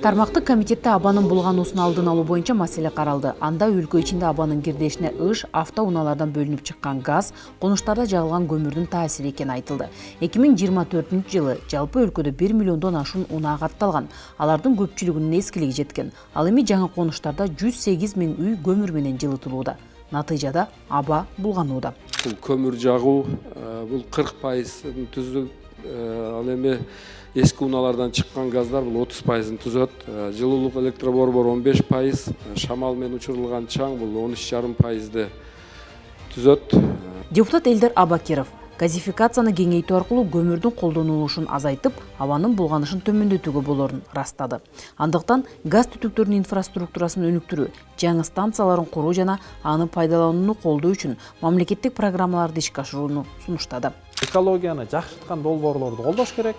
Тармактык комитетте абанын булгануусун алдын алуу боюнча маселе каралды. Анда өлкө ичинде абанын кирдешине автоунаалардан бөлүнүп чыккан газ, конуштарда жагылган көмүрдүн таасири экени айтылды. 2024-жылы жалпы өлкөдө 1 миллиондон ашуун унаа катталган. Алардын көпчүлүгүнүн эскилиги жеткен. Ал эми жаңы конуштарда 108 000 үй көмүр менен жылытылууда. Натыйжада аба булганууда. Бул көмүр жагуу бул 40% түзүлүп, ал эми эски унаалардан чыккан газдар бул 30% түзөт. Жылуулук электроборбор 15%, шамал менен учурулган чаң бул 13,5% түзөт. Депутат Элдер Абакиров газификацияны кеңейтүү аркылуу көмүрдүн колдонулушун азайтып, абанын булганышын төмөндөтүүгө болорун растады. Андыктан газ түтүктөрүнүн инфраструктурасын өнүктүрүү, жаңы станцияларын куруу жана аны пайдаланууну колдоо үчүн мамлекеттик программаларды ишке ашырууну сунуштады. Экологияны жакшырткан долбоорлорду колдош керек.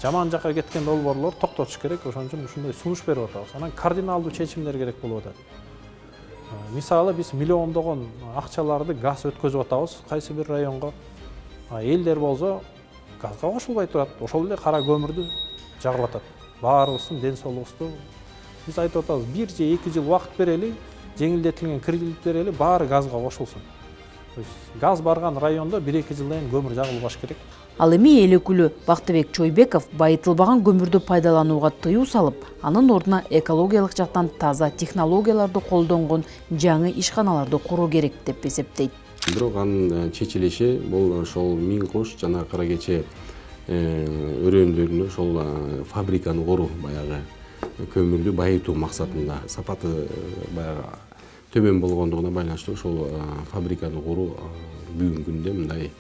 Жаман жакка кеткен долбоорлор токтотуш керек. Ошон үчүн ушундай сунуш берип атабыз. Анан кардиналдуу чечимдер керек болуп атат. Мисалы биз миллиондогон акчаларды газ өткөзүп атабыз кайсы бир районго. Элдер болсо газга кошулбай турат. Ошол эле кара көмүрдү жагып атат. Баарыбыздын ден соолугубузду биз айтып атабыз, 1 же 2 жыл убакыт берели, жеңилдетилген кредит берели, баары газга кошулсун. Газ барган райондо 1-2 жылдан кийин көмүр жагылбаш керек. Ал эми эл өкүлү Бактыбек Чойбеков байытылбаган көмүрдү пайдаланууга тыюу салып, анын ордуна экологиялык жактан таза технологияларды колдонгон жаңы ишканаларды куруу керек деп эсептейт. Бирок анын чечилиши бул ошол Миң Кош жана Кара Кече өрөөндөрүнө ошол фабриканы куруу, баягы көмүрдү байытуу максатында, сапаты баягы төмөн болгондугуна байланыштуу ошол фабриканы куруу бүгүнкү күндө мындай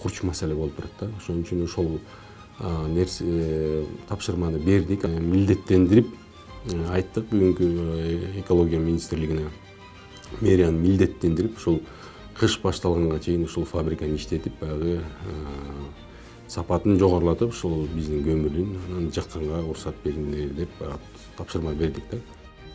курч маселе болуп турат да. Ошон үчүн ошол тапшырманы бердик, милдеттендирип айттык бүгүнкү экология министрлигине. Мэрияны милдеттендирип, ушул кыш башталганга чейин ушул фабриканы иштетип, баягы сапатын жогорулатып, ушул биздин көмүрдүн жакканга уруксат бериңер деп тапшырма бердик да.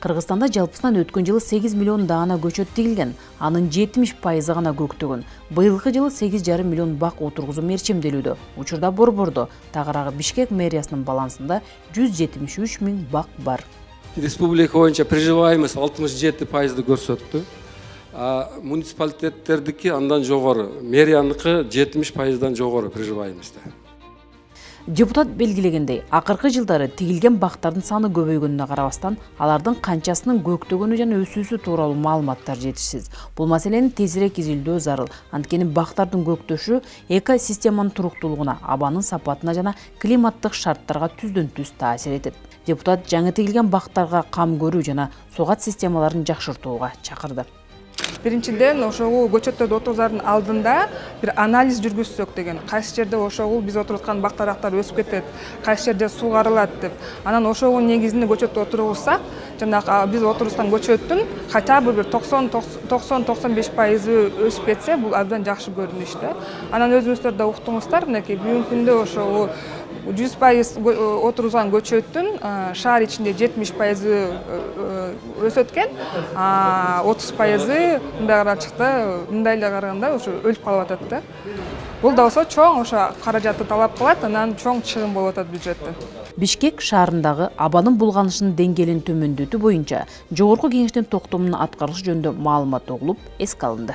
Кыргызстанда жалпысынан өткөн жылы 8 миллион даана көчөт тигилген, анын 70% гана көктөгөн. Быйылкы жылы 8,5 миллион бак отургузуу мерчемделүүдө. Учурда Борбордо, тагыраагы Бишкек мэриясынын балансында 173 000 бак бар. Республика боюнча приживаемость 67% көрсөттү. Муниципалитеттердики андан жогору, мэрияныкы 70%дан жогору приживаемость. Депутат белгилегендей, акыркы жылдары тигилген бактардын саны көбөйгөнүнө карабастан, алардын канчасынын көктөгөнү жана өсүүсү тууралуу маалыматтар жетишсиз. Бул маселени тезирээк изилдөө зарыл. Анткени бактардын көктөшү экосистеманын туруктуулугуна, абанын сапатына жана климаттык шарттарга түздөн түз таасир этет. Депутат жаңы тигилген бактарга кам көрүү жана сугат системаларын жакшыртууга чакырды. Биринчиден ошол көчөттөрдү отургузардын алдында бир анализ жүргүзсөк деген. Кайсы жерде ошол биз отуруткан бактарактар өсүп кетет, кайсы жерде суугарылат деп. Анан ошонун негизинде көчөттү отургузсак, жанагы биз отургузган көчөттүн хотя бы бир 90-95% өсүп кетсе, бул абдан жакшы көрүнүш да. Анан өзүңүздөр да уктуңуздар, мынакей бүгүнкү күндө ошол 100% отургузган көчөттүн шаар ичинде 70% өсөт экен, 30% мындайла караганда ошо өлүп калып атат да. Бул да болсо чоң ошо каражатты талап кылат, анан чоң чыгым болуп атат бюджеттен. Бишкек шаарындагы абанын булганышынын деңгээлин төмөндөтүү боюнча жогорку кеңештин токтомунун аткарылышы жөнүндө маалымат угулуп, эске алынды.